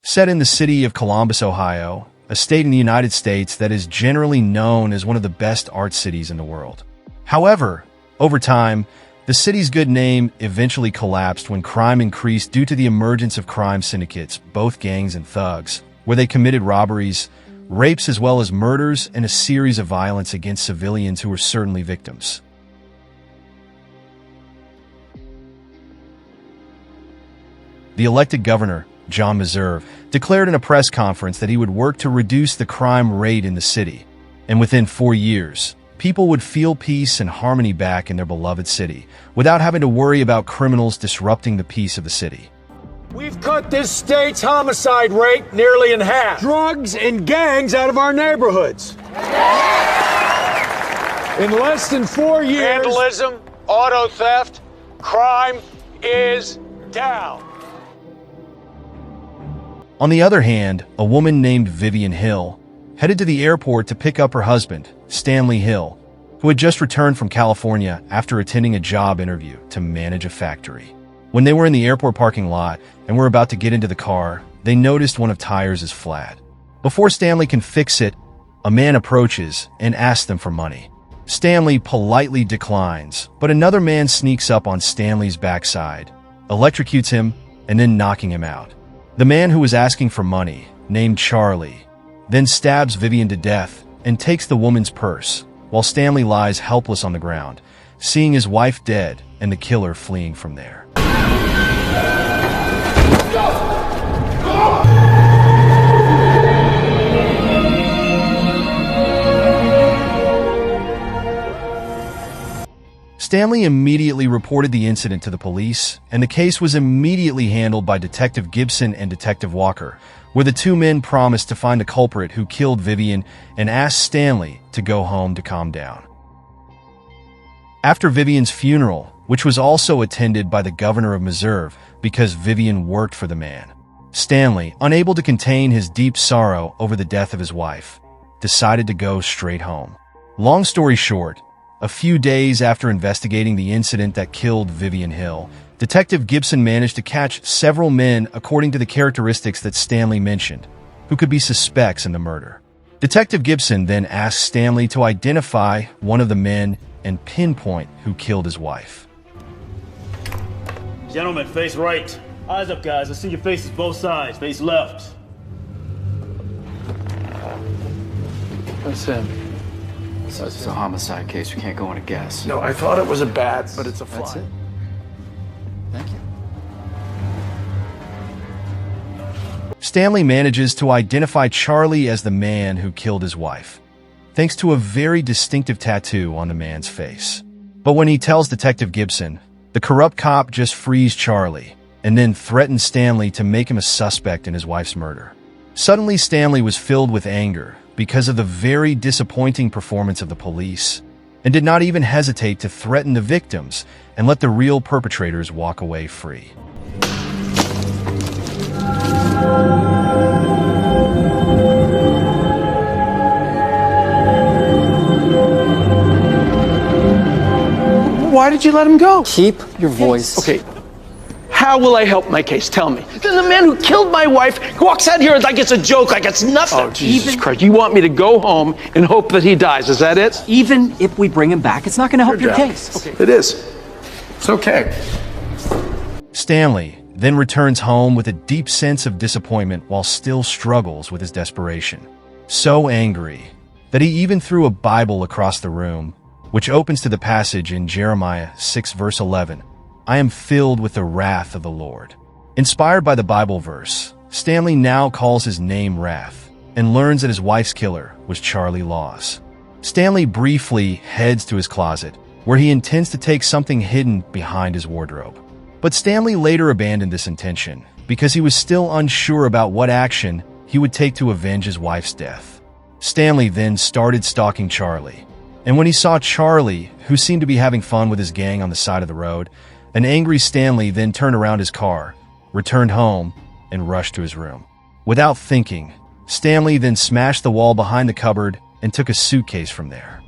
Set in the city of Columbus, Ohio, a state in the United States that is generally known as one of the best art cities in the world. However, over time, the city's good name eventually collapsed when crime increased due to the emergence of crime syndicates, both gangs and thugs, where they committed robberies, rapes as well as murders, and a series of violence against civilians who were certainly victims. The elected governor, John Meserve, declared in a press conference that he would work to reduce the crime rate in the city, and within 4 years, people would feel peace and harmony back in their beloved city, without having to worry about criminals disrupting the peace of the city. We've cut this state's homicide rate nearly in half. Drugs and gangs out of our neighborhoods. In less than 4 years... Vandalism, auto theft, crime is down. On the other hand, a woman named Vivian Hill headed to the airport to pick up her husband, Stanley Hill, who had just returned from California after attending a job interview to manage a factory. When they were in the airport parking lot and were about to get into the car, they noticed one of tires is flat. Before Stanley can fix it, a man approaches and asks them for money. Stanley politely declines, but another man sneaks up on Stanley's backside, electrocutes him, and then knocking him out. The man who was asking for money, named Charlie, then stabs Vivian to death and takes the woman's purse, while Stanley lies helpless on the ground, seeing his wife dead and the killer fleeing from there. Stanley immediately reported the incident to the police, and the case was immediately handled by Detective Gibson and Detective Walker, where the two men promised to find the culprit who killed Vivian and asked Stanley to go home to calm down. After Vivian's funeral, which was also attended by the governor of Meserve because Vivian worked for the man, Stanley, unable to contain his deep sorrow over the death of his wife, decided to go straight home. Long story short, a few days after investigating the incident that killed Vivian Hill, Detective Gibson managed to catch several men according to the characteristics that Stanley mentioned, who could be suspects in the murder. Detective Gibson then asked Stanley to identify one of the men and pinpoint who killed his wife. Gentlemen, face right. Eyes up, guys. I see your faces both sides. Face left. That's him. So it's a homicide case. We can't go on a guess. No, I thought it was a bat, but it's a fly. That's it. Thank you. Stanley manages to identify Charlie as the man who killed his wife, thanks to a very distinctive tattoo on the man's face. But when he tells Detective Gibson, the corrupt cop just frees Charlie and then threatens Stanley to make him a suspect in his wife's murder. Suddenly, Stanley was filled with anger because of the very disappointing performance of the police, and did not even hesitate to threaten the victims and let the real perpetrators walk away free. Why did you let him go? Keep your voice. Okay. How will I help my case? Tell me. Then the man who killed my wife walks out here like it's a joke, like it's nothing. Oh, Jesus Christ. You want me to go home and hope that he dies, is that it? Even if we bring him back, it's not going to help your case. Okay, it is. It's okay. Stanley then returns home with a deep sense of disappointment while still struggles with his desperation. So angry that he even threw a Bible across the room, which opens to the passage in Jeremiah 6 verse 11, "I am filled with the wrath of the Lord." Inspired by the Bible verse, Stanley now calls his name Wrath and learns that his wife's killer was Charlie Laws. Stanley briefly heads to his closet, where he intends to take something hidden behind his wardrobe. But Stanley later abandoned this intention because he was still unsure about what action he would take to avenge his wife's death. Stanley then started stalking Charlie, and when he saw Charlie, who seemed to be having fun with his gang on the side of the road, an angry Stanley then turned around his car, returned home, and rushed to his room. Without thinking, Stanley then smashed the wall behind the cupboard and took a suitcase from there.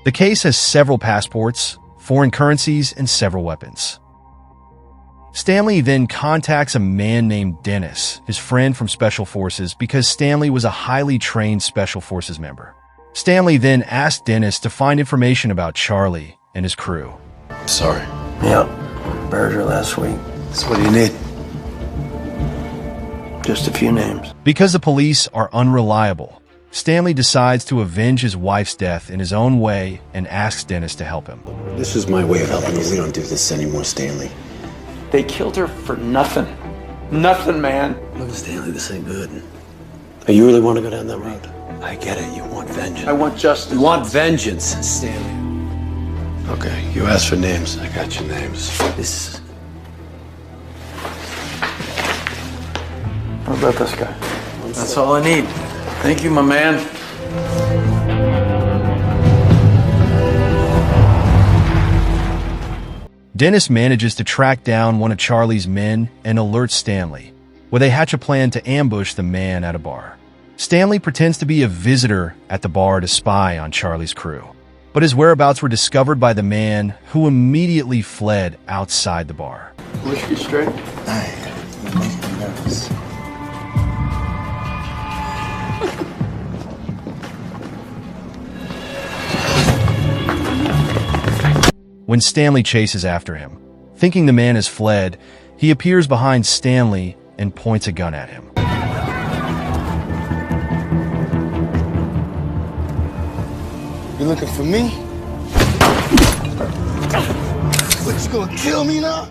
The case has several passports, foreign currencies, and several weapons. Stanley then contacts a man named Dennis, his friend from Special Forces, because Stanley was a highly trained Special Forces member. Stanley then asked Dennis to find information about Charlie and his crew. Sorry. Yep. Buried her last week. So what do you need? Just a few names. Because the police are unreliable, Stanley decides to avenge his wife's death in his own way and asks Dennis to help him. This is my way of helping you. We don't do this anymore, Stanley. They killed her for nothing. Nothing, man. Look, Stanley, this ain't good. Oh, you really want to go down that road? I get it. You want vengeance. I want justice. You want vengeance, Stanley. Okay, you asked for names. I got your names. This. What about this guy? That's all I need. Thank you, my man. Dennis manages to track down one of Charlie's men and alerts Stanley, where they hatch a plan to ambush the man at a bar. Stanley pretends to be a visitor at the bar to spy on Charlie's crew, but his whereabouts were discovered by the man, who immediately fled outside the bar. Whiskey straight? You're making me nervous. When Stanley chases after him, thinking the man has fled, he appears behind Stanley and points a gun at him. You looking for me? What, you gonna kill me now?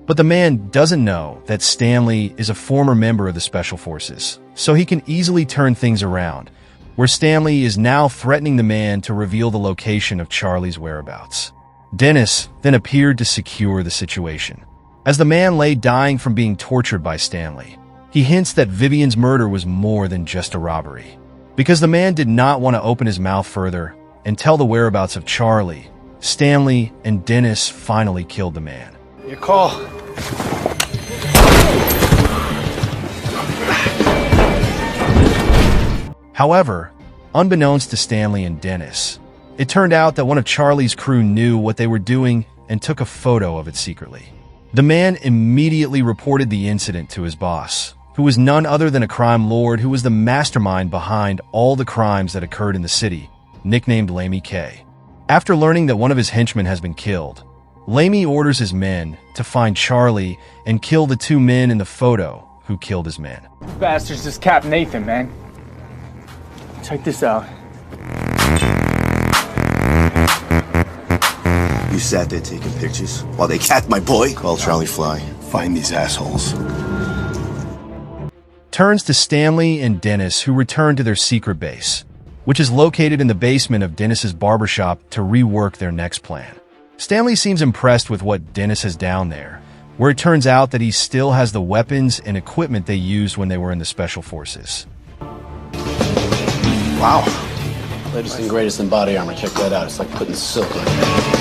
But the man doesn't know that Stanley is a former member of the Special Forces, so he can easily turn things around, where Stanley is now threatening the man to reveal the location of Charlie's whereabouts. Dennis then appeared to secure the situation. As the man lay dying from being tortured by Stanley, he hints that Vivian's murder was more than just a robbery. Because the man did not want to open his mouth further and tell the whereabouts of Charlie, Stanley and Dennis finally killed the man. Your call. However, unbeknownst to Stanley and Dennis, it turned out that one of Charlie's crew knew what they were doing and took a photo of it secretly. The man immediately reported the incident to his boss, who was none other than a crime lord who was the mastermind behind all the crimes that occurred in the city, nicknamed Lamey K. After learning that one of his henchmen has been killed, Lamey orders his men to find Charlie and kill the two men in the photo who killed his men. Bastards just capped Nathan, man. Check this out. You sat there taking pictures while they capped my boy? Call Charlie Fly. Find these assholes. Turns to Stanley and Dennis, who return to their secret base, which is located in the basement of Dennis's barbershop, to rework their next plan. Stanley seems impressed with what Dennis has down there, where it turns out that he still has the weapons and equipment they used when they were in the Special Forces. Wow. Latest and greatest in body armor. Check that out. It's like putting silk on it.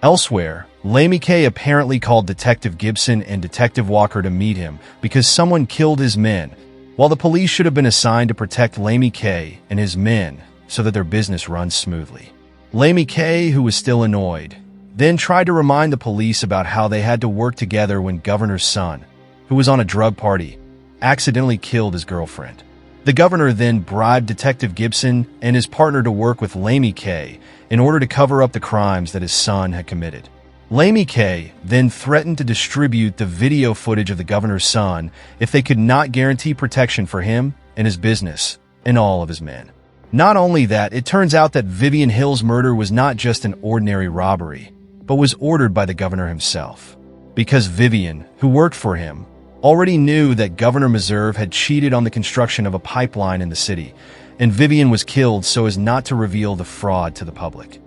Elsewhere, Lamey K apparently called Detective Gibson and Detective Walker to meet him because someone killed his men, while the police should have been assigned to protect Lamey K and his men so that their business runs smoothly. Lamey K, who was still annoyed, then tried to remind the police about how they had to work together when Governor's son, who was on a drug party, accidentally killed his girlfriend. The governor then bribed Detective Gibson and his partner to work with Lamey K in order to cover up the crimes that his son had committed. Lamey K then threatened to distribute the video footage of the governor's son if they could not guarantee protection for him and his business and all of his men. Not only that, it turns out that Vivian Hill's murder was not just an ordinary robbery, but was ordered by the governor himself. Because Vivian, who worked for him, already knew that Governor Meserve had cheated on the construction of a pipeline in the city, and Vivian was killed so as not to reveal the fraud to the public.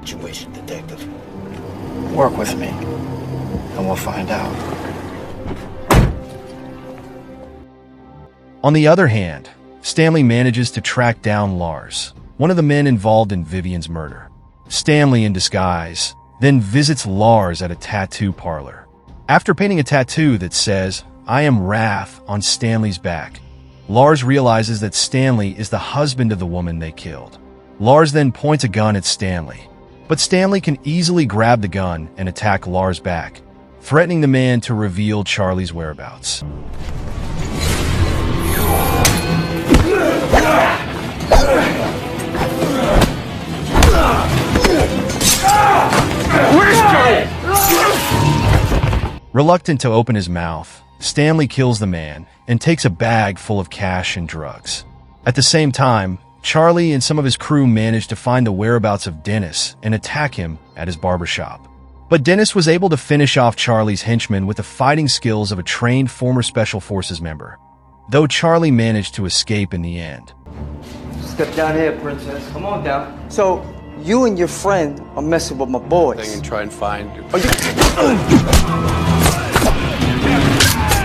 Situation, detective. Work with me, and we'll find out. On the other hand, Stanley manages to track down Lars, one of the men involved in Vivian's murder. Stanley, in disguise, then visits Lars at a tattoo parlor. After painting a tattoo that says, "I am Wrath," on Stanley's back, Lars realizes that Stanley is the husband of the woman they killed. Lars then points a gun at Stanley, but Stanley can easily grab the gun and attack Lars back, threatening the man to reveal Charlie's whereabouts. Reluctant to open his mouth, Stanley kills the man and takes a bag full of cash and drugs. At the same time, Charlie and some of his crew manage to find the whereabouts of Dennis and attack him at his barbershop. But Dennis was able to finish off Charlie's henchman with the fighting skills of a trained former Special Forces member, though Charlie managed to escape in the end. Step down here, princess. Come on down. So, you and your friend are messing with my boys. And try and find.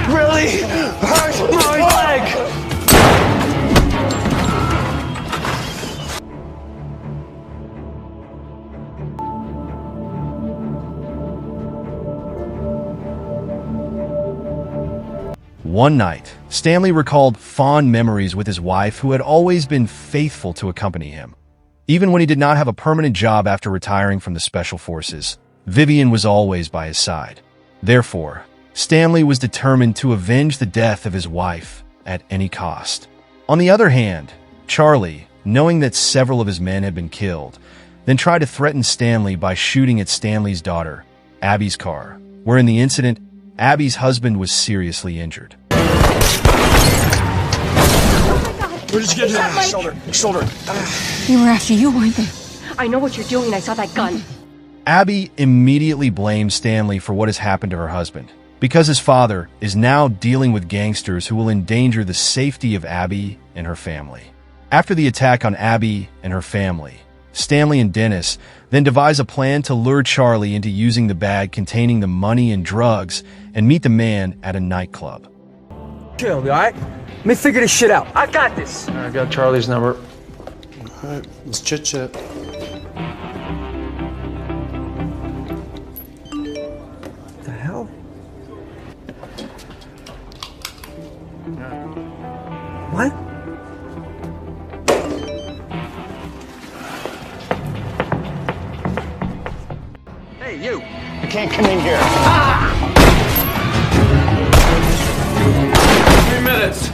Really? Hurt my leg! One night, Stanley recalled fond memories with his wife who had always been faithful to accompany him. Even when he did not have a permanent job after retiring from the Special Forces, Vivian was always by his side. Therefore, Stanley was determined to avenge the death of his wife at any cost. On the other hand, Charlie, knowing that several of his men had been killed, then tried to threaten Stanley by shooting at Stanley's daughter, Abby's car, where in the incident, Abby's husband was seriously injured. Where did you get hit? Shoulder. They were after you, weren't they? I know what you're doing. I saw that gun. Abby immediately blames Stanley for what has happened to her husband, because his father is now dealing with gangsters who will endanger the safety of Abby and her family. After the attack on Abby and her family, Stanley and Dennis then devise a plan to lure Charlie into using the bag containing the money and drugs and meet the man at a nightclub. Chill, you alright? Let me figure this shit out. I got this. I got Charlie's number. All right, let's chit-chat. The hell? What? Hey, you! You can't come in here. 3 minutes.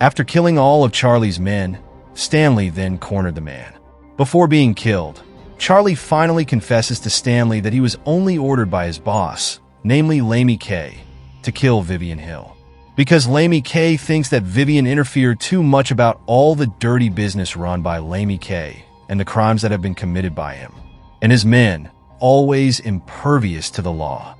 After killing all of Charlie's men, Stanley then cornered the man. Before being killed, Charlie finally confesses to Stanley that he was only ordered by his boss, namely Lamey K, to kill Vivian Hill. Because Lamey K thinks that Vivian interfered too much about all the dirty business run by Lamey K and the crimes that have been committed by him, and his men always impervious to the law.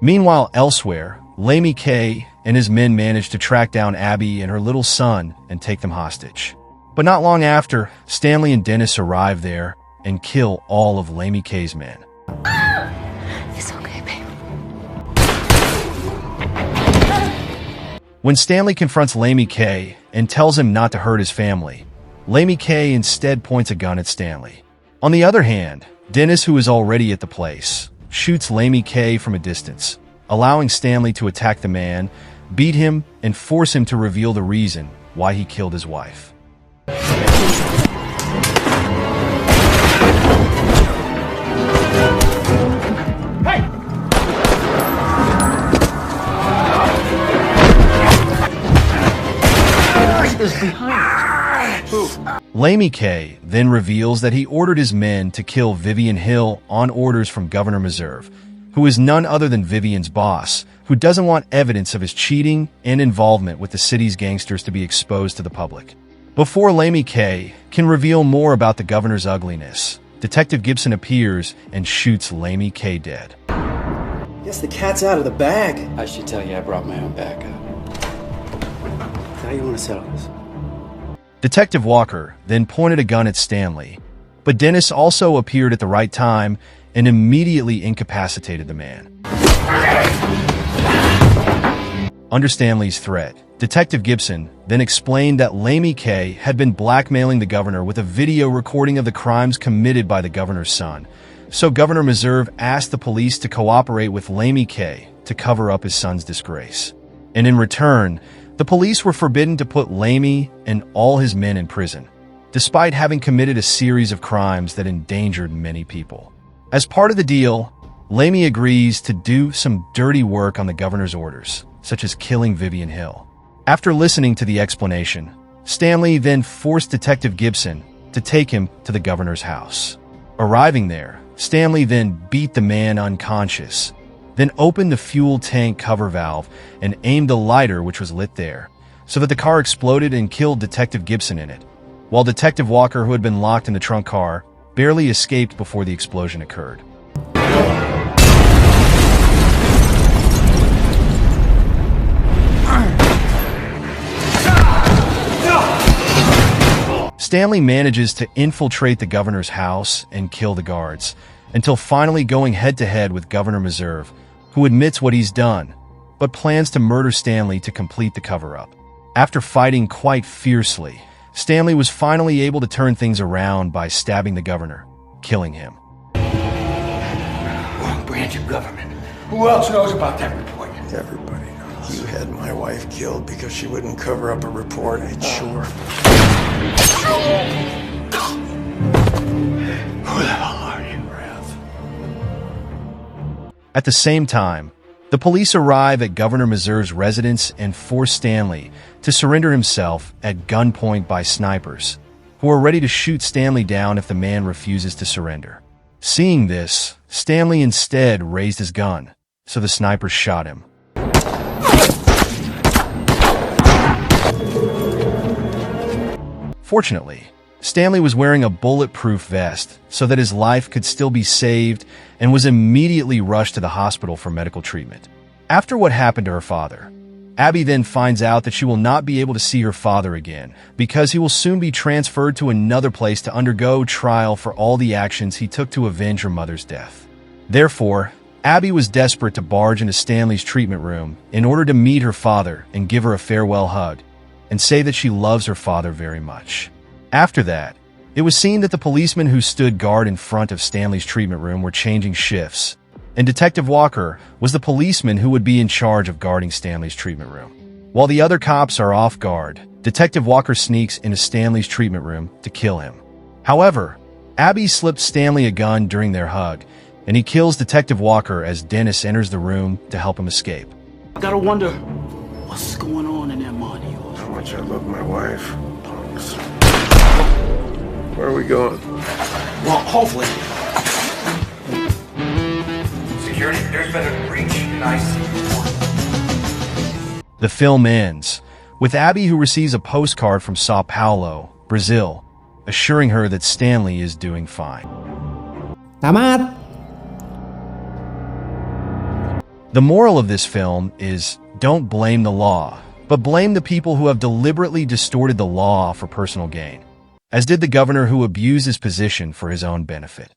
Meanwhile, elsewhere, Lamey K and his men managed to track down Abby and her little son and take them hostage. But not long after, Stanley and Dennis arrive there and kill all of Lamey K's men. It's okay, babe. When Stanley confronts Lamey K and tells him not to hurt his family, Lamey K instead points a gun at Stanley. On the other hand, Dennis, who is already at the place, shoots Lamey K from a distance, allowing Stanley to attack the man, beat him, and force him to reveal the reason why he killed his wife. Lamey K then reveals that he ordered his men to kill Vivian Hill on orders from Governor Meserve, who is none other than Vivian's boss, who doesn't want evidence of his cheating and involvement with the city's gangsters to be exposed to the public. Before Lamey K can reveal more about the governor's ugliness, Detective Gibson appears and shoots Lamey K dead. Guess the cat's out of the bag. I should tell you I brought my own backup. How you want to settle this? Detective Walker then pointed a gun at Stanley, but Dennis also appeared at the right time and immediately incapacitated the man. Under Stanley's threat, Detective Gibson then explained that Lamey K had been blackmailing the governor with a video recording of the crimes committed by the governor's son. So Governor Meserve asked the police to cooperate with Lamey K to cover up his son's disgrace. And in return, the police were forbidden to put Lamey and all his men in prison, despite having committed a series of crimes that endangered many people. As part of the deal, Lamey agrees to do some dirty work on the governor's orders, such as killing Vivian Hill. After listening to the explanation, Stanley then forced Detective Gibson to take him to the governor's house. Arriving there, Stanley then beat the man unconscious, then opened the fuel tank cover valve and aimed a lighter which was lit there, so that the car exploded and killed Detective Gibson in it, while Detective Walker, who had been locked in the trunk car, barely escaped before the explosion occurred. Stanley manages to infiltrate the governor's house and kill the guards, until finally going head-to-head with Governor Meserve, who admits what he's done, but plans to murder Stanley to complete the cover-up. After fighting quite fiercely, Stanley was finally able to turn things around by stabbing the governor, killing him. Wrong branch of government. Who else knows about that report? Everybody knows. You had my wife killed because she wouldn't cover up a report, ain't sure. Who the hell are you, Rav? At the same time, the police arrive at Governor Meserve's residence and force Stanley to surrender himself at gunpoint by snipers, who are ready to shoot Stanley down if the man refuses to surrender. Seeing this, Stanley instead raised his gun, so the snipers shot him. Fortunately, Stanley was wearing a bulletproof vest so that his life could still be saved and was immediately rushed to the hospital for medical treatment. After what happened to her father, Abby then finds out that she will not be able to see her father again because he will soon be transferred to another place to undergo trial for all the actions he took to avenge her mother's death. Therefore, Abby was desperate to barge into Stanley's treatment room in order to meet her father and give her a farewell hug and say that she loves her father very much. After that, it was seen that the policemen who stood guard in front of Stanley's treatment room were changing shifts, and Detective Walker was the policeman who would be in charge of guarding Stanley's treatment room. While the other cops are off guard, Detective Walker sneaks into Stanley's treatment room to kill him. However, Abby slipped Stanley a gun during their hug, and he kills Detective Walker as Dennis enters the room to help him escape. I gotta wonder, what's going on in that mind of yours? How much I love my wife. Punks. Where are we going? Well, hopefully. Security, there's been a breach in IC. The film ends with Abby, who receives a postcard from Sao Paulo, Brazil, assuring her that Stanley is doing fine. Tamat! The moral of this film is, don't blame the law, but blame the people who have deliberately distorted the law for personal gain, as did the governor who abused his position for his own benefit.